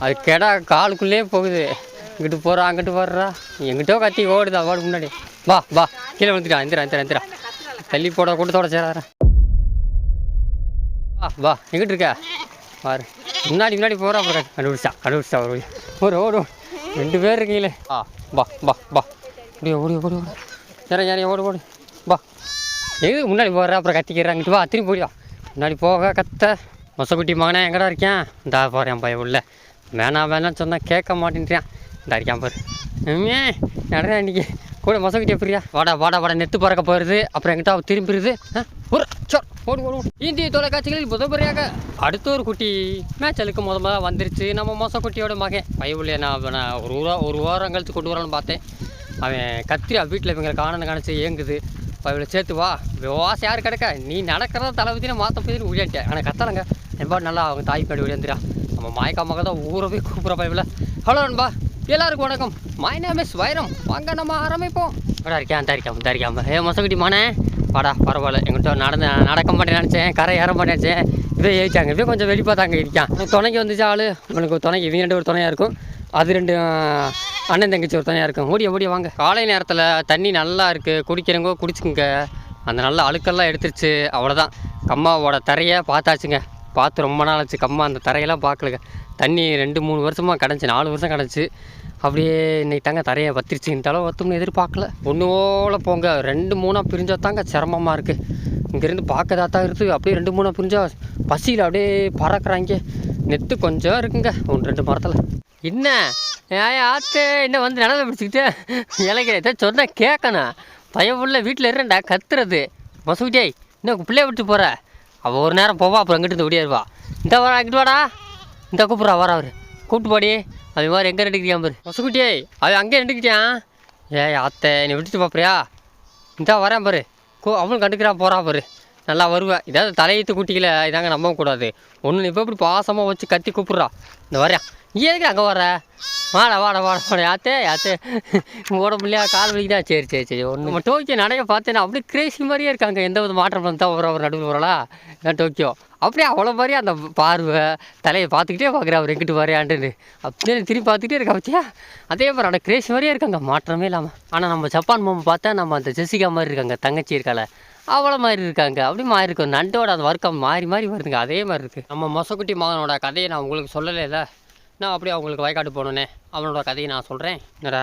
அது கெடா காலுக்குள்ளே போகுது. இங்கிட்டு போகிறா அங்கிட்டு வர்றா எங்கிட்டோ கத்தி ஓடுது அவளுக்கு முன்னாடி. வா வா கீழே வந்துட்டா. எந்திரா தள்ளி போட கூட்டத்தோட சேராத. வா வா எங்கிட்டு இருக்க பாரு. முன்னாடி போகிறா. அப்புறம் கண்டுபிடிச்சா ஒரு ஓடு 2 பேர் இருக்கீங்களே. வா வா வா ஓடி யாரையா ஓடு வா. எது முன்னாடி போடுற அப்புறம் கத்திக்கிறாங்கிட்டு வா. திரும்பி போடியா. முன்னாடி போக கத்த. மொசக்குட்டி மகனே எங்கடா இருக்கேன்? இந்தா போகிறேன் பையன் உள்ள. வேணாம் சொன்னால் கேட்க மாட்டேன்றான். இந்தா இருக்கான் பாரு. நடனா இன்றைக்கி கூட மொசக்குட்டி எப்படியா? வாடா நெத்து பறக்க போயிடுது. அப்புறம் எங்கிட்ட திரும்பிடுது. ஓடு. இந்திய தொலைக்காட்சிகளில் முதல்முறையாக அடுத்த ஒரு குட்டி மேட்சலுக்கு முதல்ல வந்துருச்சு. நம்ம மொசக்குட்டியோட மகன் பையன். நான் ஒரு வாரம் கழித்து கொண்டு வரலான்னு பார்த்தேன். அவன் கத்திரியா வீட்டில் இவங்களை காணிச்சு ஏங்குது. இவளை சேர்த்து வா. வாசை யார் கிடக்க நீ நடக்கிறத தலைவத்தினா மாற்ற போய் உழியான்ட்டேன். ஆனால் கத்தலைங்க என்பா நல்லா அவங்க தாய் பேடி உழியாந்துடா. நம்ம மாயக்கா மக தான் ஊரை போய் கூப்பிட்ற பையவில். ஹலோ நண்பா எல்லாருக்கும் வணக்கம். மை நேம் இஸ் வைரம். வாங்க நம்ம ஆரம்பிப்போம். இருக்காம மொசக்குட்டி மானே வாடா. பரவாயில்ல எங்கிட்ட நடக்க மாட்டேன் நினச்சேன். கரை ஏற மாட்டேன் நினச்சேன். இவே ஏறிச்சாங்க. இவே கொஞ்சம் வெளிப்பாக தாங்க இருக்கான். துணைக்கு வந்துச்சு ஆள். இவனுக்கு துணைக்கு இவங்க 2 ஒரு துணையாக இருக்கும். அது 2 அண்ணன் தங்கச்சி ஒரு தனியாக இருக்கும். ஓடிய வாங்க. காலை நேரத்தில் தண்ணி நல்லா இருக்குது. குடிக்கிறவங்க குடிச்சுங்க. அந்த நல்ல அழுக்கெல்லாம் எடுத்துருச்சு. அவ்வளோதான். கம்மாவோட தரையை பார்த்தாச்சுங்க. பார்த்து ரொம்ப நாள் ஆச்சு. கம்மா அந்த தரையெல்லாம் பார்க்கலங்க. தண்ணி 2-3 வருஷமாக கிடச்சி 4 வருஷம் கிடச்சி. அப்படியே இன்னைக்கு தாங்க தரையை வத்திருச்சு. இந்த அளவு வத்தும்னு எதிர்பார்க்கல. ஒன்றுவோல போங்க 2-3 பிரிஞ்சால் தாங்க சிரமமாக இருக்குது. இங்கேருந்து பார்க்கதா தான் இருக்குது. அப்படியே 2-3 பிரிஞ்சால் பசியில் அப்படியே பறக்கிறாங்க. நெத்து கொஞ்சம் இருக்குங்க 1-2 மரத்தில். என்ன ஆத்து என்ன வந்து நிலவை பிடிச்சிக்கிட்டு இலைக்கிறத சொன்னால் கேட்கணும். பையன் உள்ள வீட்டில் இருண்டா கத்துறது. மொசக்குட்டியை இன்னும் பிள்ளைய விட்டு போகிற. அவள் ஒரு நேரம் போவா. அப்புறம் அங்கிட்டு இருந்து ஓடியாருவா. இந்த வரா அங்கிட்டு வாடா. இந்த கூப்பிட்றா வர அவர் கூப்பிட்டு போடி. அவன் மாதிரி எங்கே ரெண்டுக்கிட்டியான் பாரு. மொசக்குட்டியை அவன் அங்கேயே ரெண்டுக்கிட்டியான். ஆத்தை நீ விட்டுட்டு பார்ப்பியா? இந்த வரேன் பாரு. அவனும் கண்டுக்கிறா போகிறா பாரு. நல்லா வருவேன். இதாவது தலையீத்து குட்டிகளை இதாங்க நம்பக்கூடாது. ஒன்று நீ இப்போ இப்படி பாசமாக வச்சு கத்தி கூப்பிட்றா. இந்த வரேன் ஏதுக்கு அங்கே வர? வாடா யாத்தே ஓட முடியா கால் வலிக்குதா? சரி ஒன்று நம்ம டோக்கியோ நடைய பார்த்தேன்னா அப்படியே கிரேசி மாதிரியே இருக்காங்க. எந்த வித மாற்றம் வந்தால் ஒரு நடுவில் வரலா டோக்கியோ. அப்படியே அவ்வளோ மாதிரியே அந்த பார்வை தலையை பார்த்துக்கிட்டே பார்க்குறா. அவர் எங்கிட்டு வரையாண்டுன்னு அப்படியே திரும்பி பார்த்துக்கிட்டே இருக்கா பற்றியா. அதே மாதிரி அந்த கிரேசி மாதிரியே இருக்காங்க. மாற்றமே இல்லாமல். ஆனால் நம்ம ஜப்பான் பொம்மை பார்த்தா நம்ம அந்த ஜெசிகா மாதிரி இருக்காங்க. தங்கச்சி இருக்கால அவ்வளோ மாதிரி இருக்காங்க. அப்படி மாறி இருக்கும். நண்டோட அந்த வர்க்கம் மாறி வருதுங்க. அதே மாதிரி இருக்குது. நம்ம மொசக்குட்டி மகனோட கதையை நான் உங்களுக்கு சொல்லலை. நான் அப்படியே அவங்களுக்கு வயக்காட்டு போனோன்னே அவனோட கதையை நான் சொல்கிறேன். என்னடா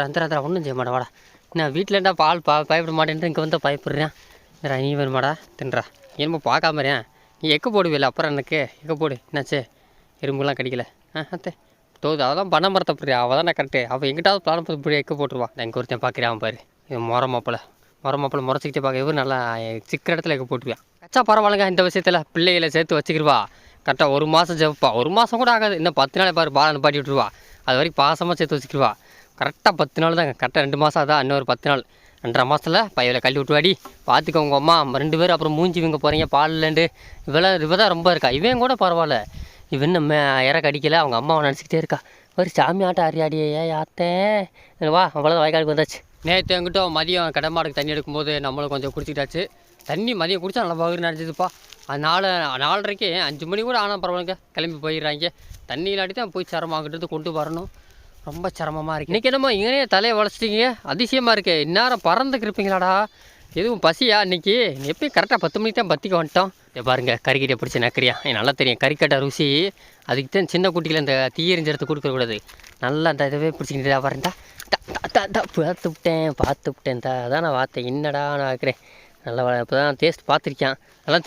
இந்த ஒன்றும் செய்ய மாட்டேன். வாடா நான் வீட்டிலண்டா பயப்பட மாட்டேன்ட்டு இங்கே வந்து பயப்படுறேன். நீ வருமாடா தின்றா. என்னமோ பார்க்காமறேன். நீ எக்கு போடுவில்ல. அப்புறம் எனக்கு எக்கு போடு. என்னாச்சு எறும்புலாம் கடிக்கல? அத்தே தோது அதெல்லாம் பண்ண மரத்தப்படுறியா? அவள் தான் கரெக்டு. அவள் எங்கிட்டாவது பிளான் பண்ணி எக்கு போட்டுருவா. நான் இங்கே ஒருத்தன் பார்க்குறேன் பாரு. இது முறை மாப்பிள்ளை முறைச்சிக்கிட்டே பார்க்க இவர் நல்லா சிக்கிற இடத்துல எக்கு போட்டுருவான். கச்சா பரவாயில்லைங்க. இந்த விஷயத்தில் பிள்ளைகளை சேர்த்து வச்சுக்கிடுவா. கரெக்டாக 1 மாதம் ஜெயிப்பா. 1 மாதம் கூட ஆகாது. இன்னும் 10 நாள் பாரு பாலை நிப்பாட்டி விட்டுருவா. அது வரைக்கும் பாசமாக சேர்த்து வச்சுக்கிடுவா. கரெக்டாக 10 நாள் தாங்க. கரெக்டாக 2 மாதம் அதான். இன்னொரு 10 நாள் 2.5 மாதத்தில் பையனை கழட்டி விட்டுவாடி. பார்த்துக்க உங்கள் அம்மா 2 பேர் அப்புறம் மூஞ்சி இவங்க போகிறீங்க பால்லேண்டு. இவ தான் ரொம்ப இருக்கா. இவன் கூட பரவாயில்ல. இவன் இன்னும் இறக்க அடிக்கலை. அவங்க அம்மாவை நினச்சிக்கிட்டே இருக்கா. ஒரு சாமி ஆட்டம் அறியாடியே யாத்தே வா. அவ்வளோதான் வயக்காடுக்கு வந்தாச்சு. நேற்று எங்கிட்ட மதியம் கடமாடுக்கு தண்ணி எடுக்கும்போது நம்மளும் கொஞ்சம் குடிச்சிக்கிட்டாச்சு. தண்ணி மதியம் குடித்தா நல்லா பகுதி நினச்சிதுப்பா. அது 4:30 5 மணி கூட ஆனால் பரவாயில்லைங்க. கிளம்பி போயிடுறாங்க. தண்ணி இல்லாட்டி தான் போய் சிரமங்கிட்டது கொண்டு வரணும். ரொம்ப சிரமமாக இருக்குது. இன்றைக்கி என்னமோ இங்கேயே தலையை வளைச்சிட்டிங்க. அதிசயமாக இருக்கே. இந்நேரம் பறந்துக்கு இருப்பீங்களாடா. எதுவும் பசியா இன்றைக்கி? எப்பயும் கரெக்டாக 10 மணிக்கு தான் பற்றிக்க வந்துட்டோம். பாருங்கள் கறிக்கட்டை பிடிச்சி நக்கிறியா. எனக்கு நல்லா தெரியும் கறிக்கட்டை ருசி. அதுக்கு தான் சின்ன குட்டியில் இந்த தீயறிஞ்ச இடத்து கொடுக்கக்கூடாது. நல்லா அந்த இதவே பிடிச்சிக்கிட்டு வரேன்டா. பார்த்து விட்டேன் அதான் நான் பார்த்தேன். என்னடா நான் வைக்கிறேன். நல்லா இப்போ தான் டேஸ்ட் பார்த்துருக்கேன். அதெல்லாம்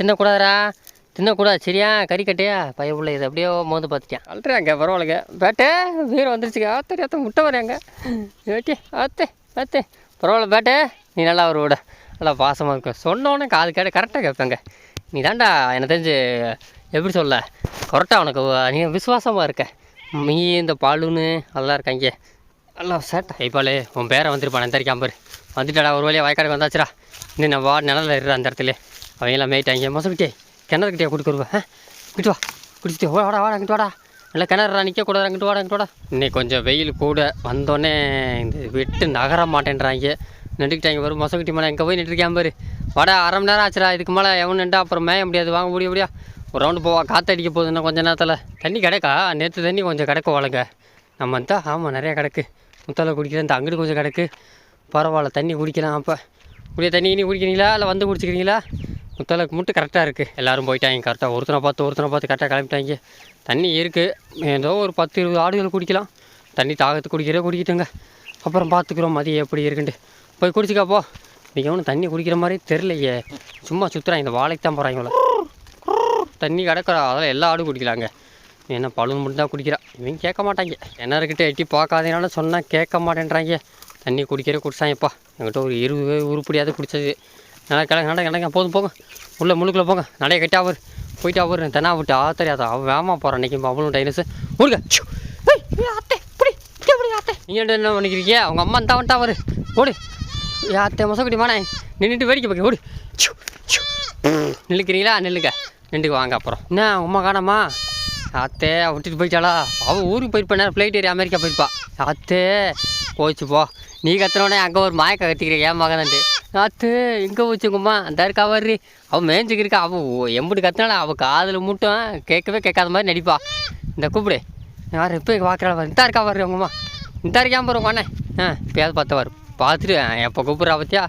தின்னக்கூடாது சரியா? கறிக்கட்டையா பைய உள்ள இது அப்படியே மோந்து பார்த்துட்டேன். அல்றாங்க பரவாயில்லைங்க. பேட்டே வீரம் வந்துருச்சுங்க. ஆத்த முட்டை வரையாங்க. வேட்டி ஆத்தே பரவாயில்ல பேட்டே. நீ நல்லா ஒரு விட நல்லா பாசமாக இருக்கும். சொன்னோன்னே காது கேட்டு கரெக்டாக கேட்பேங்க. நீ தாண்டா எனக்கு தெரிஞ்சு எப்படி சொல்ல கரெக்டாக உனக்கு நீ விசுவாசமாக இருக்க. நீ இந்த பாலுன்னு அதெல்லாம் இருக்காங்க. நல்லா சேட்டை ஐப்பாலே உன் பேரை வந்துருப்பான். எந்திரிக்காம பாரு. வந்துட்டாடா ஒரு வழியாக வயக்காடுக்கு வந்தாச்சுடா. இன்னும் நான் நிழலில் இருக்கிற அந்த இடத்துல அவங்கெல்லாம் மேய்ட்டாங்க. மொசக்கிட்டே கிணறுக்கிட்டே கொடுக்குருவா. இங்கிட்டு வா குடிச்சிட்டே வாடா அங்கிட்டு வாடா. நல்லா கிணறுடா நிற்கக்கூடாது. அங்கிட்டு வாடா. இன்னைக்கு கொஞ்சம் வெயில் கூட வந்தோடனே இந்த விட்டு நகர மாட்டேன்றாங்க. நின்றுக்கிட்டாங்க வரும். மொசக்கிட்டி மேலே எங்கே போய் நின்றுருக்கேன் பாரு. வாடா 1/2 மணி நேரம் ஆச்சுடா. இதுக்கு மேலே எவன் நின்றா அப்புறம் மேய முடியாது. வாங்க முடியா ஒரு ரவுண்டு போவா. காற்றடிக்க போகுதுன்னா கொஞ்ச நேரத்தில் தண்ணி கிடக்கா. நேற்று தண்ணி கொஞ்சம் கிடக்க வாழுங்க. நம்ம தான் ஆமாம் நிறையா கிடக்கு. முத்தால குடிக்கிறேன். இந்த அங்கிட்டு கொஞ்சம் கிடக்கு. பரவாயில்ல, தண்ணி குடிக்கலாம். அப்போ குடிய தண்ணி இனி குடிக்கிறீங்களா இல்லை வந்து குடிச்சிக்கிறீங்களா? முத்தாலுக்கு மட்டும் கரெக்டாக இருக்குது. எல்லோரும் போயிட்டாங்க கரெக்டாக. ஒருத்தனை பார்த்து கரெக்டாக கிளம்பிட்டாங்க. தண்ணி இருக்குது. ஏதோ ஒரு 10-20 ஆடுகள் குடிக்கலாம். தண்ணி தாகத்து குடிக்கிட்டுங்க. அப்புறம் பார்த்துக்குறோம் மதியம் எப்படி இருக்குன்ட்டு. போய் குடிச்சிக்காப்போ. நீங்கள் ஒன்றும் தண்ணி குடிக்கிற மாதிரி தெரிலையே. சும்மா சுற்றுறாங்க. இந்த வாழைக்கு தான் போகிறாங்களோ. தண்ணி கிடக்குறா. அதெல்லாம் எல்லா ஆடும் குடிக்கலாங்க. என்ன பழுன்னு மட்டும் தான் குடிக்கிறா. இவங்க கேட்க மாட்டாங்க. என்னர்கிட்ட எட்டி பார்க்காதனாலும் சொன்னால் கேட்க மாட்டேன்றாங்க. தண்ணி குடிச்சாங்கப்பா. என்கிட்ட ஒரு 20 உருப்படியாவது குடிச்சது. நல்லா கிடங்க போதும் போங்க. உள்ளே முழுக்கில் போங்க. நிறைய கட்டி அவர் போயிட்டு அவர் தெனா விட்டு தெரியாதா. அவன் வேமா போகிறான். இன்றைக்கி அவளும் டைனஸு முழுக்க. அத்தை இப்படி அத்தை நீங்கள் என்ன பண்ணிக்கிறீங்க? அவங்க அம்மா தான் வந்துட்டா அவர். ஓடு அத்தை மொசக்குட்டி மானே நின்றுட்டு வேடிக்கை பார்க்க. ஓடு நில்லுக்கிறீங்களா? நின்றுக்கு வாங்க. அப்புறம் என்ன அவங்க அம்மா காணாமா? அத்தை விட்டுட்டு போயிட்டாளா? அவள் ஊருக்கு போயிருப்பா. நேரம் ஃப்ளைட் ஏறி அமெரிக்கா போயிருப்பா. அத்தை போச்சு போ. நீ கத்துனோடனே அங்கே ஒரு மாயக்கா கத்திக்கிறேன். ஏன் மகன்ட்டு அத்து எங்கே போச்சுங்கம்மா? அந்த இருக்கா வர்றி. அவள் மேய்ஞ்சிக்கு இருக்கா. அவள் எம்பிட்டு கத்தினால அவள் காதில் மட்டும் கேட்காத மாதிரி நடிப்பா. இந்த கூப்பிடு யார் இப்போ பார்க்குறா. இந்த இருக்கா வர்றி உங்கம்மா. இந்த இருக்காம போகிறோம் அண்ணே. இப்போயாவது பார்த்தவார் பார்த்துட்டு எப்போ கூப்பிட்றா பற்றியா.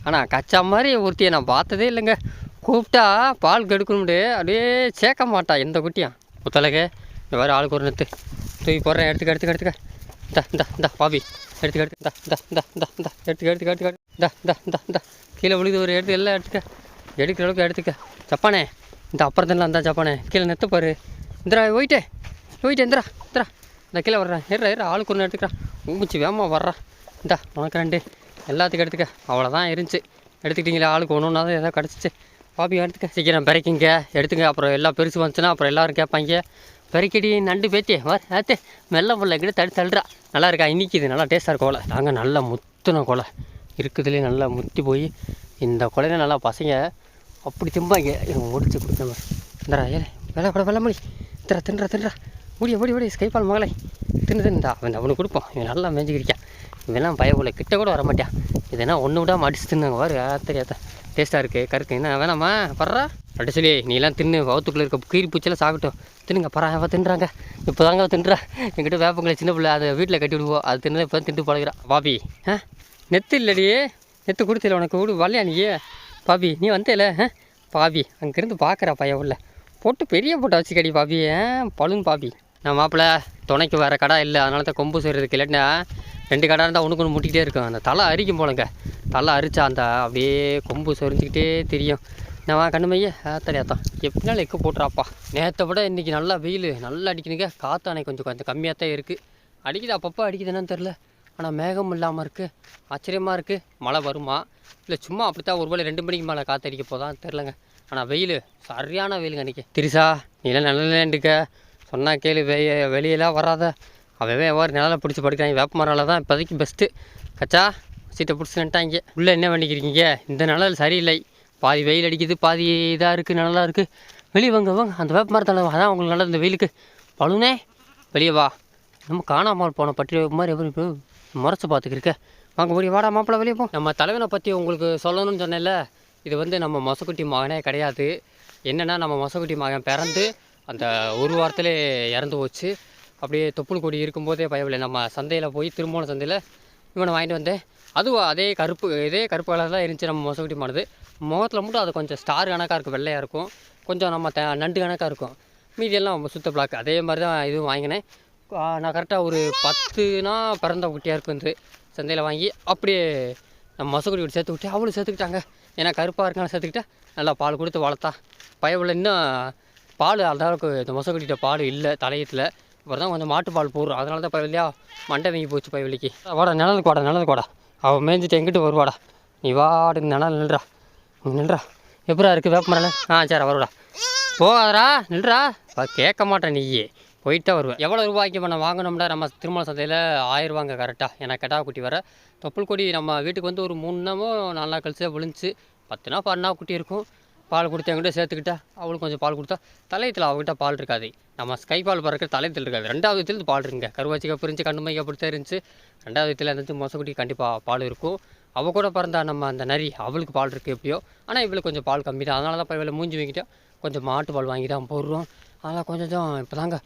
ஆனால் கச்சா மாதிரி ஒருத்தியை நான் பார்த்ததே இல்லைங்க. கூப்பிட்டா பால் கெடுக்கணும்ட்டு அப்படியே சேர்க்க மாட்டா எந்த குட்டியும். முத்தலகு இந்த மாதிரி ஆளுக்கு ஒரு நெத்து தூக்கி போடுறேன். எடுத்துக்க இந்த பாபி எடுத்துக்க கீழே விழுது ஒரு எடுத்து எல்லாம் எடுக்கிற அளவுக்கு எடுத்துக்க. சப்பானே இந்த அப்புறத்துல இருந்தா சப்பானே கீழே நெத்து பாரு. இந்திரா போயிட்டே இந்திரா இந்த கீழே வர்றேன். ஏற ஆளுக்கு ஒன்று எடுத்துக்கிறான். ஊமிச்சு வேமா வர்றான். உனக்கு 2 எல்லாத்துக்கும் எடுத்துக்க. அவ்வளோதான் இருந்துச்சு. எடுத்துக்கிட்டீங்களா? ஆளுக்கு ஒன்று தான் ஏதோ கிடச்சிச்சு. பாப்பி எடுத்துக்க. சீக்கிரம் பிறக்கிங்க எடுத்துங்க. அப்புறம் எல்லாம் பெருசு வந்துச்சுன்னா அப்புறம் எல்லோரும் கேட்பாங்க. பெருக்கடி நண்டு பேத்தியே ஆத்தே மெல்ல பிள்ளை கிட்ட தள்ளுறா. நல்லா இருக்கா? இன்னைக்கு இது நல்லா டேஸ்ட்டாக இருக்கும். கொலை நாங்கள் நல்லா முத்துன கொலை இருக்குதுலேயே நல்லா முத்தி போய் இந்த கொலையில நல்லா பசங்க அப்படி திம்பாங்க. இவங்க முடிச்சு கொடுத்தவங்க இந்தரா வேலை கூட வெள்ளமொழி தின்றா ஓடி ஸ்கைப்பால் மகளை தின்னுதா. அவனுக்கு கொடுப்போம். இவன் நல்லா மேய்ஞ்சிக்கிறிக்கான். இவெல்லாம் பயப்படல. கிட்ட கூட வர மாட்டான். இதனா ஒன்று விடாமல் அடிச்சு தின்னாங்க. வாரு தெரியாத டேஸ்ட்டாக இருக்குது. கருக்கு என்ன வேணாமா பர்றா அப்படி சொல்லி நீலாம் தின்னு. வவுத்துக்குள்ளே இருக்க கீரி பூச்செல்லாம் சாப்பிட்டோம். தின்னுங்க பரா தின்றாங்க. இப்போ தாங்க தின்றா. எங்கிட்ட வேப்பங்களை சின்ன பிள்ளை அதை வீட்டில் கட்டி விடுவோம். அது தின்னு இப்போ திண்டு பழகிறான். பாபி நெத்து இல்லடி. நெத்து கொடுத்துல உனக்கு விடு வரலையா நீ? பாபி நீ வந்தேல பாபி அங்கேருந்து பார்க்குறா பையன் உள்ள போட்டு பெரிய போட்டை வச்சுக்கடி பாபி. பழுன்னு பாபி. நான் மாப்பிள்ளை துணைக்கு வேறு கடை இல்லை. அதனால தான் கொம்பு செய்கிறதுக்கு. இல்லைன்னா 2 கடை இருந்தால் ஒன்று முட்டிக்கிட்டே இருக்கும். அந்த தலை அரிக்கும் போலங்க. தலை அரிச்சா அந்த அப்படியே கொம்பு சொரிஞ்சிக்கிட்டே தெரியும். நான் கண்ணுமையே தெரியாதான் எப்படினாலும் எக்கு போட்டுறாப்பா. நேற்றை விட இன்றைக்கி நல்லா வெயில் நல்லா அடிக்கணுங்க. காற்று அன்னைக்கு கொஞ்சம் கம்மியாக தான் இருக்குது. அடிக்குது அப்பப்போ அடிக்குது என்னன்னு தெரில. ஆனால் மேகம் இல்லாமல் இருக்குது. ஆச்சரியமாக இருக்குது. மழை வருமா இல்லை சும்மா அப்படித்தான் ஒரு வேளை 2 மணிக்கு மேலே காற்று அடிக்க போதான் தெரிலங்க. ஆனால் வெயில் சரியான வெயிலுங்க அன்றைக்கி. திரிசா நீலாம் நிழலேண்டுக்க சொன்னால் கேளு. வெளியெல்லாம் வராத. அவன் எவ்வாறு நிழலை பிடிச்சி படுக்கிறாங்க. வேப்ப மரம் தான் இப்போதைக்கு பெஸ்ட்டு. கச்சா சீட்டை பிடிச்சி நின்ட்டாங்க. உள்ளே என்ன பண்ணிக்கிறீங்க? இந்த நிழல் சரியில்லை. பாதி வெயில் அடிக்குது, பாதி இதாக இருக்குது, நல்லா இருக்குது. வெளியே வாங்க அந்த வேப்ப மரத்தில் அதான் உங்களுக்கு நல்லது. இந்த வெயிலுக்கு பழுனே வெளியே வா. நம்ம காணாமல் போன பற்றி மாதிரி எப்படி முறைச்சி பார்த்துக்கிருக்க. வாங்க வெளியே வாடா மாப்பிள்ளை வெளியே போ. நம்ம தலைவனை பற்றி உங்களுக்கு சொல்லணும்னு சொன்னேன்ல. இது நம்ம மொசக்குட்டி மகனே கிடையாது. என்னென்னா நம்ம மொசக்குட்டி மகன் பிறந்து அந்த ஒரு வாரத்திலே இறந்து போச்சு. அப்படியே தொப்புள் கொடி இருக்கும்போதே பயவில்லை. நம்ம சந்தையில் போய் திருமண சந்தையில் இவனை வாங்கிட்டு வந்தேன். அதுவும் அதே கருப்பு கலர் தான் இருந்துச்சு நம்ம மொசக்குட்டி மாடுது. முகத்தில் மட்டும் அது கொஞ்சம் ஸ்டார் கணக்காக இருக்கும். வெள்ளையாக இருக்கும். கொஞ்சம் நம்ம நண்டு கணக்காக இருக்கும். மீதியெல்லாம் சுத்த பிளாக். அதே மாதிரி தான் இதுவும் வாங்கினேன். நான் கரெக்டாக ஒரு 10 பிறந்த குட்டியாக இருக்கும் சந்தையில் வாங்கி அப்படியே நம்ம மொசக்குட்டி விட்டு சேர்த்து விட்டு அவளும் சேர்த்துக்கிட்டாங்க. ஏன்னா கருப்பாக இருக்கான சேர்த்துக்கிட்டா நல்லா பால் கொடுத்து வளர்த்தா பயவில்லை. இன்னும் பால் அளவுக்கு இந்த மொசக்குட்டிகிட்ட பால் இல்லை தலையத்தில். அப்புறம் தான் கொஞ்சம் மாட்டு பால் போடுறோம். அதனால தான் பயவில்லையா மண்டை வீங்கி போச்சு பயவில்லைக்கு. வாடா நிழலுக்கு வாடா. அவள் மேய்ஞ்சிட்டு எங்கிட்ட வருவாடா. நீ வாடு நிழல் நில்றா எப்படா இருக்குது வேப்ப மரம்? சரி வருவாடா. போகாதரா நில்றா. கேட்க மாட்டேன் நீயே போயிட்டா வருவேன். எவ்வளோ ரூபாய்க்கு பண்ண வாங்கினோம்னா நம்ம திருமண சந்தையில் 1000 ரூபாங்க கரெக்டாக. ஏன்னா கெட்டா குட்டி வர தொப்புள் கொடி நம்ம வீட்டுக்கு வந்து ஒரு 3 நாளோ 4 நாள் கழிச்சு விழுந்துச்சு. 10 நாள் 12 நாள் குட்டி இருக்கும். பால் கொடுத்து என்கிட்ட சேர்த்துக்கிட்டா அவளுக்கு கொஞ்சம் பால் கொடுத்தா தலையத்தில் அவங்ககிட்ட பால் இருக்காது. நம்ம ஸ்கை பால் பறக்கிற தலையத்தில் இருக்காது. 2வது விதத்தில் பால் இருக்குங்க. கருவாச்சி கப்பு இருந்துச்சு, கண்ணு மைக்கு அப்படித்தான் இருந்துச்சு. 2வது விதத்தில் இருந்துச்சு மொசக்குட்டி கண்டிப்பாக பால் இருக்கும். அவள் கூட பிறந்தா நம்ம அந்த நரி அவளுக்கு பால் இருக்குது எப்படியோ. ஆனால் இவளுக்கு கொஞ்சம் பால் கம்மி தான். அதனால தான் இப்போ இவளை மூஞ்சி வைக்கிட்டோம் கொஞ்சம் மாட்டு பால் வாங்கி தான் போடுறோம். அதெல்லாம் கொஞ்சம் இப்போ தாங்க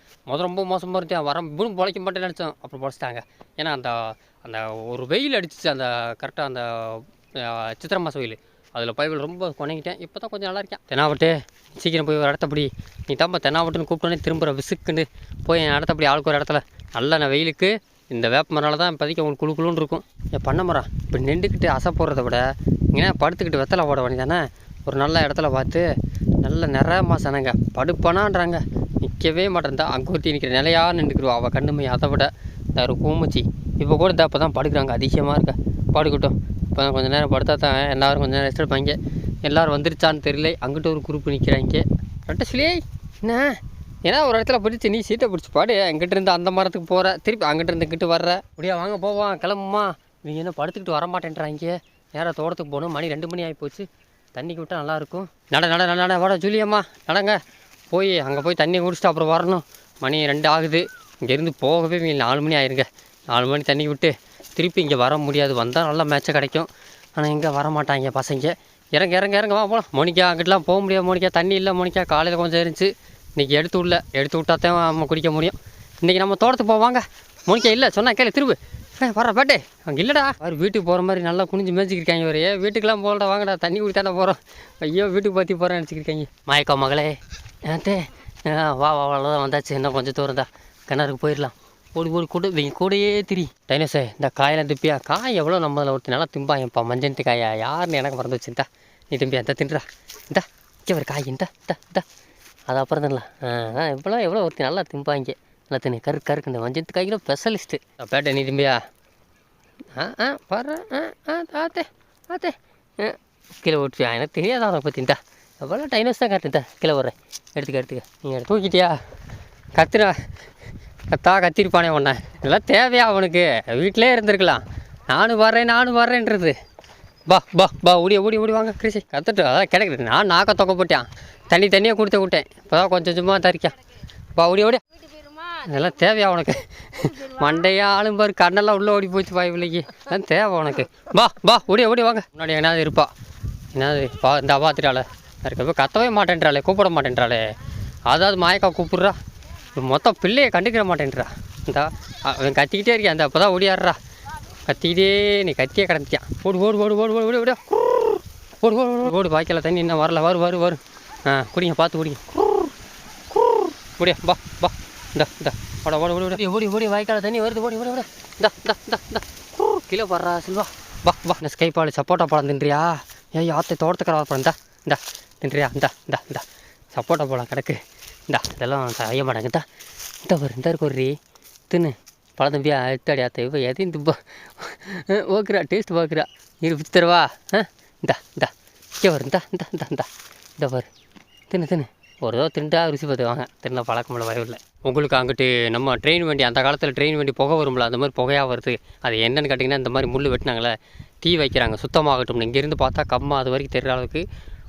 ரொம்ப மோசமாக இருந்துச்சு. இப்பவும் பொழைக்க மாட்டேன்னு நினச்சோம், அப்புறம் பொழைச்சிட்டாங்க. ஏன்னா அந்த அந்த ஒரு வெயில் அடிச்சிச்சு, அந்த கரெக்டாக அந்த சித்திரை மாதம் வெயில், அதில் பைபிள் ரொம்ப கொணங்கிட்டேன். இப்போ தான் கொஞ்சம் நல்லா இருக்கேன். தெனாவட்டு சீக்கிரம் போய் ஒரு இடத்தப்படி நீ தான்ப்பா தெனாவட்டுன்னு கூப்பிட்டோன்னே திரும்புகிற விசுக்குன்னு போய் என் இடத்தப்படி ஆளுக்கு ஒரு இடத்துல நல்லா நான் வெயிலுக்கு இந்த வேப்ப மரனால தான் இப்போதைக்கு உங்களுக்கு குழுன்னு இருக்கும். என் பண்ண மரம் இப்போ நின்றுக்கிட்டு அசை போடுறத விட இங்கே படுத்துக்கிட்டு வெத்தலை போட வேண்டி தானே. ஒரு நல்ல இடத்துல பார்த்து நல்ல நிற மாசனங்க படுப்பானான்றாங்க, நிற்கவே மாட்டேன்டா. அங்கே ஒருத்தி நிற்கிற நிலையாக நின்றுக்குருவா அவள் கண்ணுமை. அதை விட இந்த ஒரு கூமச்சி இப்போ கூட இப்போ தான் படுக்கிறாங்க, அதிசயமாக இருக்க. படுக்கட்டும், இப்போ தான் கொஞ்சம் நேரம் படுத்தா தான் எல்லோரும் கொஞ்சம் நேரம் ரெஸ்ட் எடுப்பாங்க. எல்லோரும் வந்துருச்சான்னு தெரியல. அங்கிட்ட ஒரு குரூப் நிற்கிறாங்க. ரெட்ட சொல்லியே என்ன ஏன்னா ஒரு இடத்துல பிடிச்சி நீ சீட்டை பிடிச்சி பாடு. எங்கிட்ட இருந்து அந்த மரத்துக்கு போகிற, திருப்பி அங்கிட்ட இருந்து இங்கிட்டு வர்ற. அப்படியா வாங்க போவான் கிளம்புமா. நீங்கள் என்ன படுத்துக்கிட்டு வரமாட்டேன்றாங்க. நேராக தோட்டத்துக்கு போகணும். மணி 2 மணி ஆகி போச்சு. தண்ணிக்கு விட்டால் நல்லாயிருக்கும். நட வாடா ஜூலியம்மா நடங்க. போய் அங்கே போய் தண்ணி குடிச்சிட்டு அப்புறம் வரணும். மணி 2 ஆகுது. இங்கேருந்து போகவே 4 மணி ஆயிருங்க. 4 மணி தண்ணி விட்டு திருப்பி இங்கே வர முடியாது. வந்தால் நல்லா மேட்சை கிடைக்கும். ஆனால் இங்கே வரமாட்டாங்க பசங்க. இறங்க வா போகலாம். மோனிக்கா அங்கிட்டலாம் போக முடியாது. மோனிக்கா தண்ணி இல்லை. மோனிக்கா காலையில் கொஞ்சம் இருந்துச்சு, இன்றைக்கி எடுத்து விட்டாத்தான் நம்ம குடிக்க முடியும். இன்றைக்கி நம்ம தோட்டத்துக்கு போவாங்க. மோனிக்கா இல்லை சொன்னால் கேளு திரும்ப வர பாட்டு அங்கே இல்லைடா. அவர் வீட்டுக்கு போகிற மாதிரி நல்லா குனிஞ்சு மேய்ச்சிக்கிருக்காங்க. ஒரு வீட்டுக்கெலாம் போகலடா, வாங்கடா தண்ணி குடித்தானே போகிறோம். ஐயோ வீட்டுக்கு பற்றி போகிறேன்னு நினச்சிக்கிருக்காங்க. மாயக்கா மகளே ஏன்ட்டே வா அவ்வளோதான் வந்தாச்சு. இன்னும் கொஞ்சம் தூரம் தான் கிணறுக்கு போயிடலாம். ஓடி கூடையே திரி. டைனோஸே இந்த காயெல்லாம் திப்பியா? காய் எவ்வளோ நம்மள ஒருத்தர் நல்லா திம்பாயப்பா. மஞ்சள் காயா யாருன்னு எனக்கு மறந்து வச்சுருந்தா. நீ திம்பியா இந்த தின்றா இந்தா இங்கே ஒரு காய் இந்தா அது அப்புறம் தானே இப்போலாம் எவ்வளோ ஒருத்தர் நல்லா திம்பாங்க. நல்லா தின்னு கருக்கு இந்த மஞ்சள் காய்க்கிற ஸ்பெஷலிஸ்ட்டு. பேட்டை நீ திம்பியா? ஆத்தே கீழே ஓட்டுவியா? எனக்கு தெரியாதா அதை பற்றின்ட்டா. எவ்வளோ டைனோஸ் தான் காட்டுதா. கீழே வர்றேன், எடுத்துக்க. நீங்கள் தூக்கிட்டியா? கத்திருப்பானே ஒன்றை. இதெல்லாம் தேவையா அவனுக்கு? வீட்டிலே இருந்திருக்கலாம். நானும் வர்றேன்றது. பா ஓடி வாங்க கிருஷி. கற்றுட்டு அதான் கிடைக்குது. நான் நாக்க தொக்க போட்டேன், தண்ணியாக கொடுத்து விட்டேன். இப்போ தான் கொஞ்சம் சும்மா தரிக்கான். ஓடி இதெல்லாம் தேவையா உனக்கு? மண்டையா ஆளும் பாரு, கண்ணெல்லாம் உள்ளே ஓடி போச்சு பாய்விலைக்கு. அதான் தேவை உனக்கு. ஓடி வாங்க. முன்னாடி என்னாவது இருப்பா. என்னது இந்த பார்த்துட்டாளே இருக்கப்போ கத்தவே மாட்டேன்றாளே, கூப்பிட மாட்டேன்றாளே. அதாவது மாயக்கா கூப்பிட்றா. மொத்தம் பிள்ளையை கண்டுக்கிற மாட்டேன்றா. இந்தா அவன் கத்திக்கிட்டே இருக்கியா. அந்த அப்போ தான் ஓடியாடுறா. கத்திக்கிட்டே நீ கத்தியே கிடந்துட்டியான். ஓடு வாய்க்கால தண்ணி இன்னும் வரல. வரும் குடிங்க, பார்த்து குடிங்க. ஓடியா பா இந்த ஓடி வாய்க்கால தண்ணி வருது. ஓடி இந்த கிலோ படுறா செல்வா. இந்த ஸ்கைப்பால் சப்போட்டா பழம் தின்றியா? ஆற்றை தோட்டத்துக்கிற பழம் இந்தா தின்றியா? இந்த சப்போட்டா பழம் கிடக்கு. இதெல்லாம் செய்ய மாட்டாங்க. இந்த இருக்கு ஒரு தின்னு பழம் தம்பியா. எடுத்தாடி ஆற்ற இப்போ எதையும் திப்பா ஓக்குறா. டேஸ்ட் பார்க்குறா. இரு பிச்சு தருவா. இந்தா இங்கே வரும். இந்த பாரு தின்னு ஒரு தடவை திண்டா ருசி பார்த்து வாங்க. தின்ன பழக்கமில்ல, வரவில்லை. உங்களுக்கு அங்கிட்டு நம்ம ட்ரெயின் வண்டி, அந்த காலத்தில் ட்ரெயின் வண்டி புகை வரும்ல, அந்த மாதிரி புகையாக வருது. அது என்னென்னு கேட்டிங்கன்னா, இந்த மாதிரி முள் வெட்டினாங்களே, தீ வைக்கிறாங்க சுத்தமாகட்டும். இங்கேருந்து பார்த்தா கம்மா அது வரைக்கும் தெரிகிற அளவுக்கு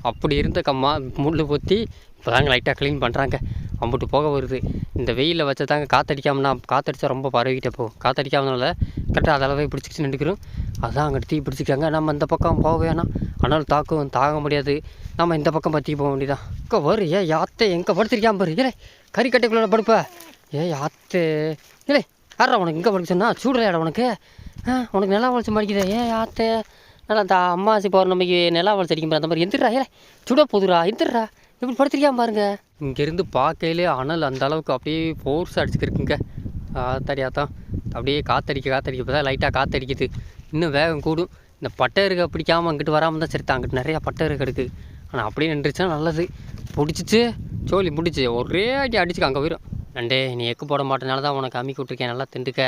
அப்படி இருந்த கம்மா முள் பொத்தி இப்போ தாங்க லைட்டாக க்ளீன் பண்ணுறாங்க. அம்புட்டு புகை வருது. இந்த வெயிலில் வச்சு தாங்க காற்றடிக்காமனா, காற்றடிச்சா ரொம்ப பரவிக்கிட்டே போகும். காற்றடிக்காமனால கரெக்டாக அதளவே பிடிச்சிக்கிட்டு நின்றுக்கிறோம். அதுதான் அங்கிட்டு தீ பிடிச்சிக்கிறாங்க. நம்ம இந்த பக்கம் போக வேணாம், ஆனால் தாங்க முடியாது. நம்ம இந்த பக்கம் பற்றி போக வேண்டியதான். இங்கே வரு யாத்தே எங்கே படுத்திருக்காம பாரு. இல்லை கறிக்கட்டைக்குள்ளே படுப்ப. யாத்தே இல்லை யாரா உனக்கு இங்கே படுக்க சொன்னா? சூடுறையாட உனக்கு. உனக்கு நிலா வளைச்சி மடிக்குதே. யாத்தே நல்லா அந்த அம்மாசி பௌர்ணமிக்கு நிலா வளைச்சி அடிக்கும் அந்த மாதிரி எந்திரா. இல்லை சுட போதுரா, எந்திரா. எப்படி படுத்திருக்காம பாருங்க. இங்கேருந்து பார்க்கையிலே அனல் அந்த அளவுக்கு அப்படியே ஃபோர்ஸ் அடிச்சுக்கிருக்குங்க. தடியாத்தான் அப்படியே காற்றடிக்க இப்போ தான் லைட்டாக காற்றடிக்குது. இன்னும் வேகம் கூடும். இந்த பட்டருக்கு பிடிக்காமல் அங்கிட்டு வராமல் தான் சரித்தான். அங்கிட்டு நிறையா பட்டருக்கு இருக்குது. ஆனால் அப்படியே நின்றுச்சுன்னா நல்லது. பிடிச்சிச்சு சோழி பிடிச்சி ஒரே அடி அடிச்சுக்க அங்கே போயிடும். நண்டே நீ எக்கு போட மாட்டேனால தான் உனக்கு அம்மி விட்டுருக்கேன். நல்லா திண்டுக்க.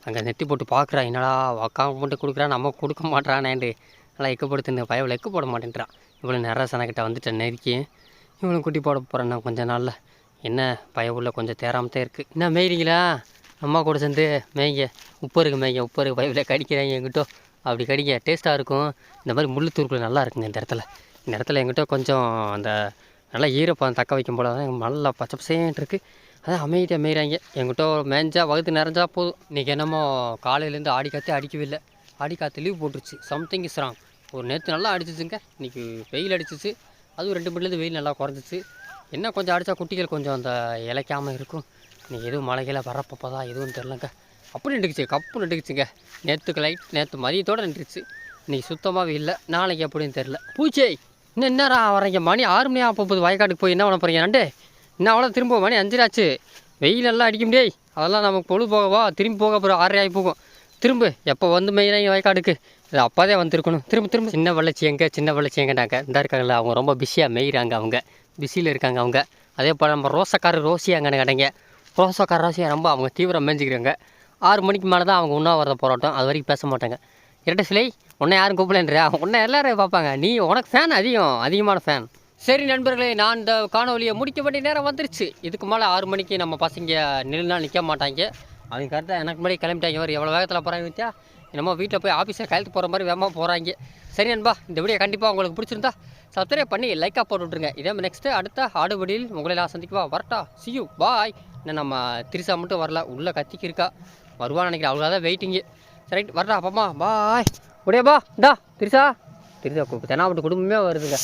அங்கே நெத்தி போட்டு பார்க்குறா. என்னடா அக்காவை மட்டும் கொடுக்குறா, நம்ம கொடுக்க மாட்டானேண்டு. நல்லா எக்கு போட்டு தின்னு பயவில் எக்கு போட மாட்டேன்றான். இவ்வளோ நிறைய சனக்கிட்ட வந்துட்டேன் நெருக்கி. இவ்வளோ குட்டி போட போகிறேன்னா கொஞ்சம் நாளில். என்ன பயவுள்ள கொஞ்சம் தேராமத்தே இருக்குது. என்ன மேய்றீங்களா? அம்மா கூட சேர்ந்து மேய்ங்க. உப்பு இருக்கு பயவில் கடிக்கிறாங்க எங்கிட்டோ. அப்படி கடிக்க டேஸ்ட்டாக இருக்கும். இந்த மாதிரி முள் தூர்க்குள்ள நல்லா இருக்குங்க. இந்த இடத்துல எங்கிட்ட கொஞ்சம் அந்த நல்லா ஈரப்பதம் தக்க வைக்கும் போல தான் நல்லா பச்சை பசேன்ட்டு இருக்குது. அதான் அமைதியாக மேய்கிறாங்க. எங்கிட்ட மேய்ஞ்சா வகுத்து நிறைஞ்சா போதும். இன்றைக்கி என்னமோ காலையிலேருந்து ஆடி காற்றே அடிக்கவே இல்லை. ஆடி காற்று லீவ் போட்டுருச்சு. Something is wrong. ஒரு நேற்று நல்லா அடிச்சிச்சுங்க. இன்றைக்கி வெயில் அடிச்சிச்சு. அதுவும் 2 மணிலேருந்து வெயில் நல்லா குறைஞ்சிச்சு. என்ன கொஞ்சம் அடித்தா குட்டிகள் கொஞ்சம் அந்த இலைக்காமல் இருக்கும். இன்றைக்கி எதுவும் மழைகளை வரப்போ தான் எதுவும் தெரிலங்க. அப்படி நின்றுக்குச்சு, கப்பு நின்றுக்குச்சுங்க. நேற்று மதியத்தோடு நின்றுச்சு. இன்றைக்கி சுத்தமாகவே இல்லை. நாளைக்கு எப்படின்னு தெரில. பூச்சை இன்னும் என்னடா வரீங்க? மணி 6 மணி ஆக போகுது. வயக்காட்டுக்கு போய் என்ன பண்ண போகிறீங்க நண்டு? இன்னும் அவ்வளோ திரும்ப மணி 5 ஆச்சு. வெயிலெல்லாம் அடிக்க முடியே. அதெல்லாம் நமக்கு பொழுது போகவா? திரும்பி போக அப்புறம் 6 ஆகி போகும். திரும்ப எப்போ வந்து மெயினாக வயக்காடுக்கு இது அப்போதே வந்திருக்கணும். திரும்ப சின்ன வளர்ச்சி எங்கேனாங்க இந்த இருக்காங்கல்ல, அவங்க ரொம்ப பிஸியாக மேய்கிறாங்க. அவங்க பிஸியில் இருக்காங்க அவங்க. அதே போல் நம்ம ரோசி அங்கே கடைங்க. ரோசியை ரொம்ப அவங்க தீவிரம் மேய்ஞ்சிக்கிறாங்க. 6 மணிக்கு மேலே தான் அவங்க உண்ணாவிரத போராட்டம். அது வரைக்கும் பேச மாட்டாங்க. இரட்டை சிலை உன்னை யாரும் கூப்பிடலன்றா? உன்னை எல்லோரும் பார்ப்பாங்க. நீ உனக்கு ஃபேன் அதிகமான ஃபேன். சரி நண்பர்களே, நான் இந்த காணொலியை முடிக்க வேண்டிய நேரம் வந்துருச்சு. இதுக்கு மேலே 6 மணிக்கு நம்ம பசங்க நிற்க மாட்டாங்க. அவங்க கரெக்டாக எனக்கு முன்னாடி கிளம்பிட்டாங்க. ஒரு எவ்வளோ வேகத்தில் போகிறாங்க வித்தியா? நம்ம வீட்டில் போய் ஆஃபீஸில் கையெழுத்து போகிற மாதிரி வேகமாக போகிறாங்க. சரி நண்பா, இந்த வீடியோ கண்டிப்பாக உங்களுக்கு பிடிச்சிருந்தா சப்ஸ்கிரைப் பண்ணி லைக்காக போட்டு விட்ருங்க. இதே நெக்ஸ்ட்டு அடுத்த ஆடுபடியில் உங்களை நான் சந்திக்குவா. வரட்டா, see you, பாய். இன்னும் நம்ம திரிசா மட்டும் வரல, உள்ளே கத்திக்கு இருக்கா, வருவான்னு நினைக்கிறேன். அவ்வளோ தான் வெயிட்டிங்கு. சரி வரட்டா அப்பமா, பாய். முடியா பா, இந்தா திரிசா தெனாவட்டு குடும்பமே வருதுங்க.